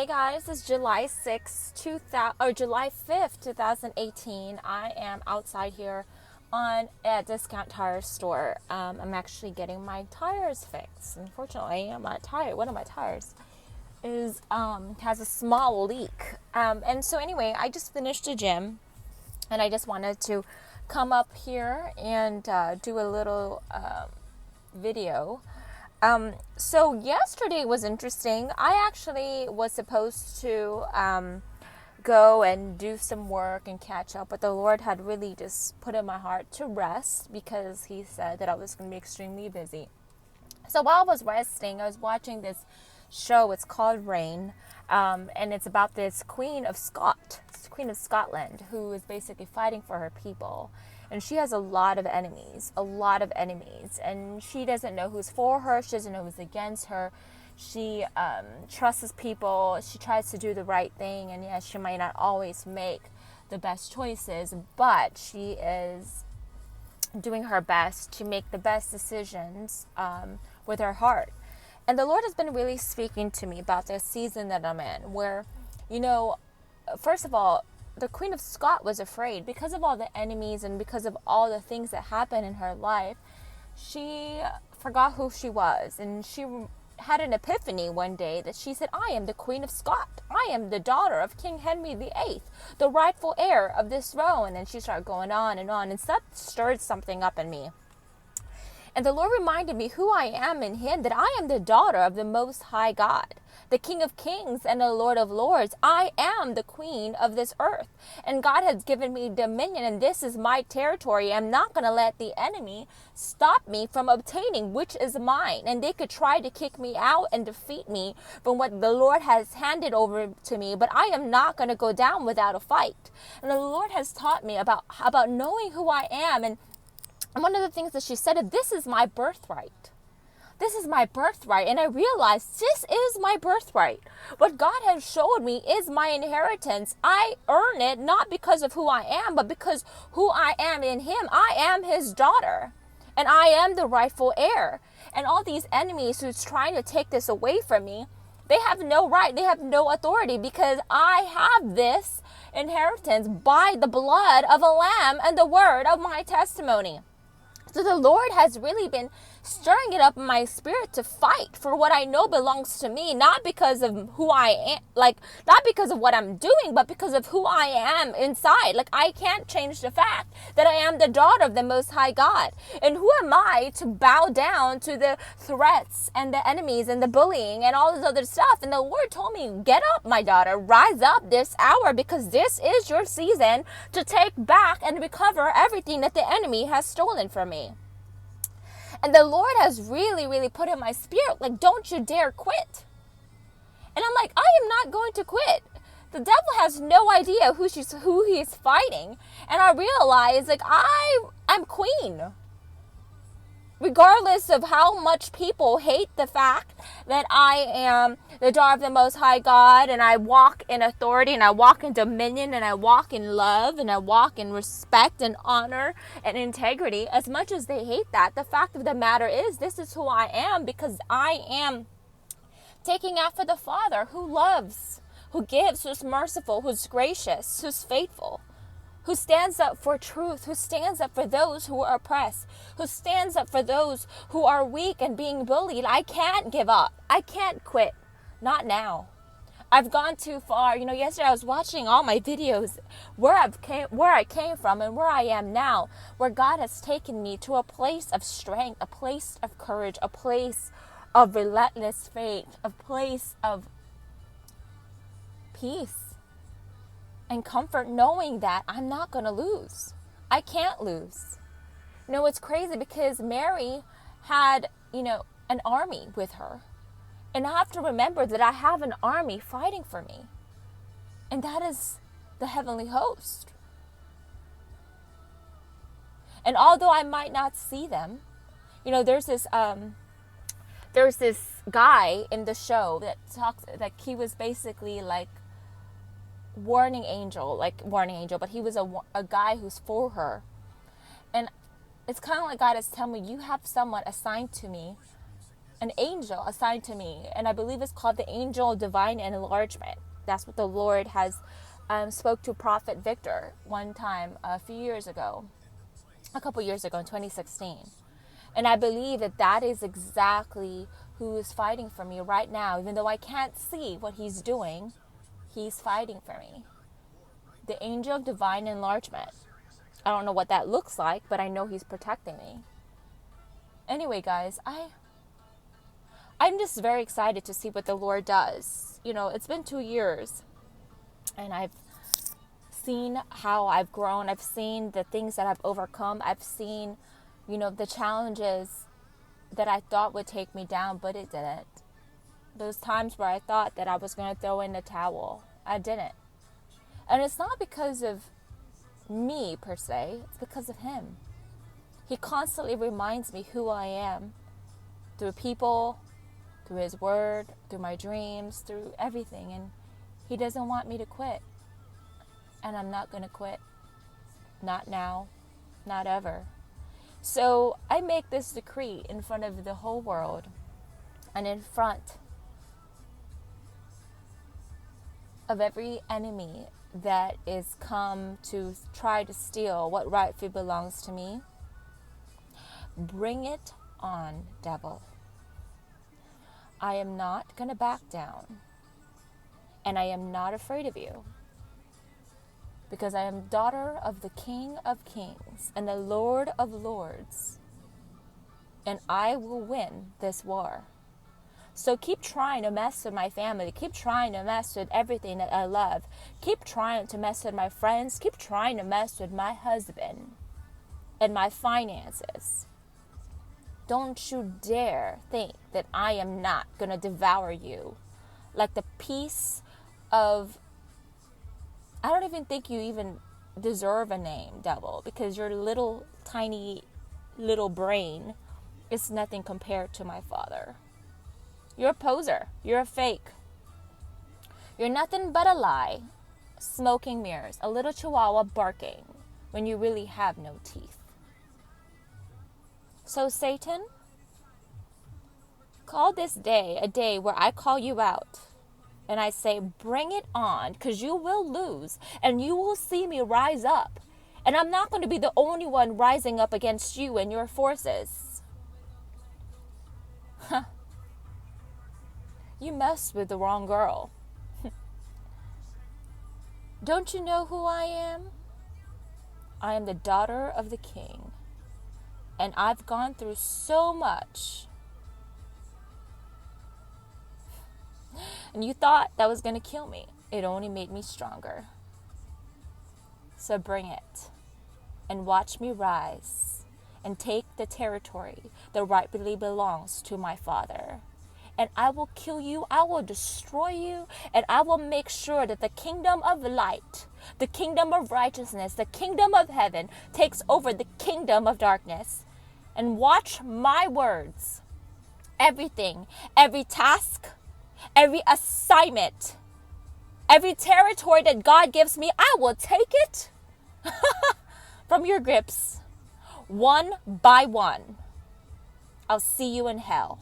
Hey guys, it's July 6th, 2000, or July 5th, 2018. I am outside here on a discount tire store. I'm actually getting my tires fixed. Unfortunately, one of my tires is has a small leak. And so anyway, I just finished the gym and I just wanted to come up here and do a little video. So yesterday was interesting. I actually was supposed to go and do some work and catch up, but the Lord had really just put in my heart to rest because He said that I was going to be extremely busy. So while I was resting, I was watching this show. It's called Reign, and it's about this Queen of Scotland, who is basically fighting for her people. And she has a lot of enemies, and she doesn't know who's for her. She doesn't know who's against her. She trusts people. She tries to do the right thing, and yes, she might not always make the best choices, but she is doing her best to make the best decisions with her heart. And the Lord has been really speaking to me about this season that I'm in, where, first of all, the Queen of Scots was afraid because of all the enemies and because of all the things that happened in her life. She forgot who she was, and she had an epiphany one day that she said, I am the Queen of Scots. I am the daughter of King Henry VIII, the rightful heir of this throne. And then she started going on, and that stirred something up in me. And the Lord reminded me who I am in Him, that I am the daughter of the Most High God, the King of Kings and the Lord of Lords. I am the Queen of this earth. And God has given me dominion, and this is my territory. I'm not going to let the enemy stop me from obtaining which is mine. And they could try to kick me out and defeat me from what the Lord has handed over to me, but I am not going to go down without a fight. And the Lord has taught me about knowing who I am. And one of the things that she said is, this is my birthright. This is my birthright. And I realized this is my birthright. What God has showed me is my inheritance. I earn it not because of who I am, but because who I am in Him. I am His daughter, and I am the rightful heir. And all these enemies who's trying to take this away from me, they have no right. They have no authority, because I have this inheritance by the blood of a lamb and the word of my testimony. So the Lord has really been stirring it up in my spirit to fight for what I know belongs to me, not because of who I am, not because of what I'm doing, but because of who I am inside. I can't change the fact that I am the daughter of the Most High God. And who am I to bow down to the threats and the enemies and the bullying and all this other stuff? And the Lord told me, get up, my daughter, rise up this hour, because this is your season to take back and recover everything that the enemy has stolen from me. And the Lord has really, really put in my spirit, don't you dare quit. And I'm like, I am not going to quit. The devil has no idea who he's fighting. And I realize, I'm queen. Regardless of how much people hate the fact that I am the daughter of the Most High God, and I walk in authority, and I walk in dominion, and I walk in love, and I walk in respect and honor and integrity, as much as they hate that, the fact of the matter is, this is who I am, because I am taking after the Father, who loves, who gives, who's merciful, who's gracious, who's faithful, who stands up for truth, who stands up for those who are oppressed, who stands up for those who are weak and being bullied. I can't give up. I can't quit. Not now. I've gone too far. Yesterday I was watching all my videos where I came from and where I am now, where God has taken me to a place of strength, a place of courage, a place of relentless faith, a place of peace and comfort, knowing that I'm not going to lose. I can't lose. It's crazy, because Mary had, an army with her. And I have to remember that I have an army fighting for me. And that is the heavenly host. And although I might not see them, there's this guy in the show that talks, he was basically warning angel, but he was a guy who's for her. And it's kind of like God is telling me, you have someone assigned to me an angel assigned to me, and I believe it's called the angel of divine enlargement. That's what the Lord has spoke to Prophet Victor one time a couple years ago in 2016. And I believe that that is exactly who is fighting for me right now. Even though I can't see what he's doing, he's fighting for me. The angel of divine enlargement. I don't know what that looks like, but I know he's protecting me. Anyway, guys, I'm just very excited to see what the Lord does. You know, it's been 2 years, and I've seen how I've grown. I've seen the things that I've overcome. I've seen, you know, the challenges that I thought would take me down, but it didn't. Those times where I thought that I was going to throw in the towel, I didn't. And it's not because of me per se, it's because of him. He constantly reminds me who I am through people, through his word, through my dreams, through everything. And he doesn't want me to quit. And I'm not going to quit. Not now, not ever. So I make this decree in front of the whole world and in front of every enemy that is come to try to steal what rightfully belongs to me. Bring it on, devil. I am not going to back down. And I am not afraid of you. Because I am daughter of the King of Kings and the Lord of Lords. And I will win this war. So keep trying to mess with my family. Keep trying to mess with everything that I love. Keep trying to mess with my friends. Keep trying to mess with my husband and my finances. Don't you dare think that I am not going to devour you like the piece of... I don't even think you even deserve a name, devil, because your little tiny little brain is nothing compared to my Father. You're a poser. You're a fake. You're nothing but a lie, smoking mirrors, a little chihuahua barking when you really have no teeth. So Satan, call this day a day where I call you out. And I say, bring it on, because you will lose and you will see me rise up. And I'm not going to be the only one rising up against you and your forces. Huh. You messed with the wrong girl. Don't you know who I am? I am the daughter of the King. And I've gone through so much. And you thought that was going to kill me. It only made me stronger. So bring it. And watch me rise. And take the territory that rightfully belongs to my Father. And I will kill you. I will destroy you. And I will make sure that the kingdom of light, the kingdom of righteousness, the kingdom of heaven takes over the kingdom of darkness. And watch my words. Everything, every task, every assignment, every territory that God gives me, I will take it from your grips, one by one. I'll see you in hell.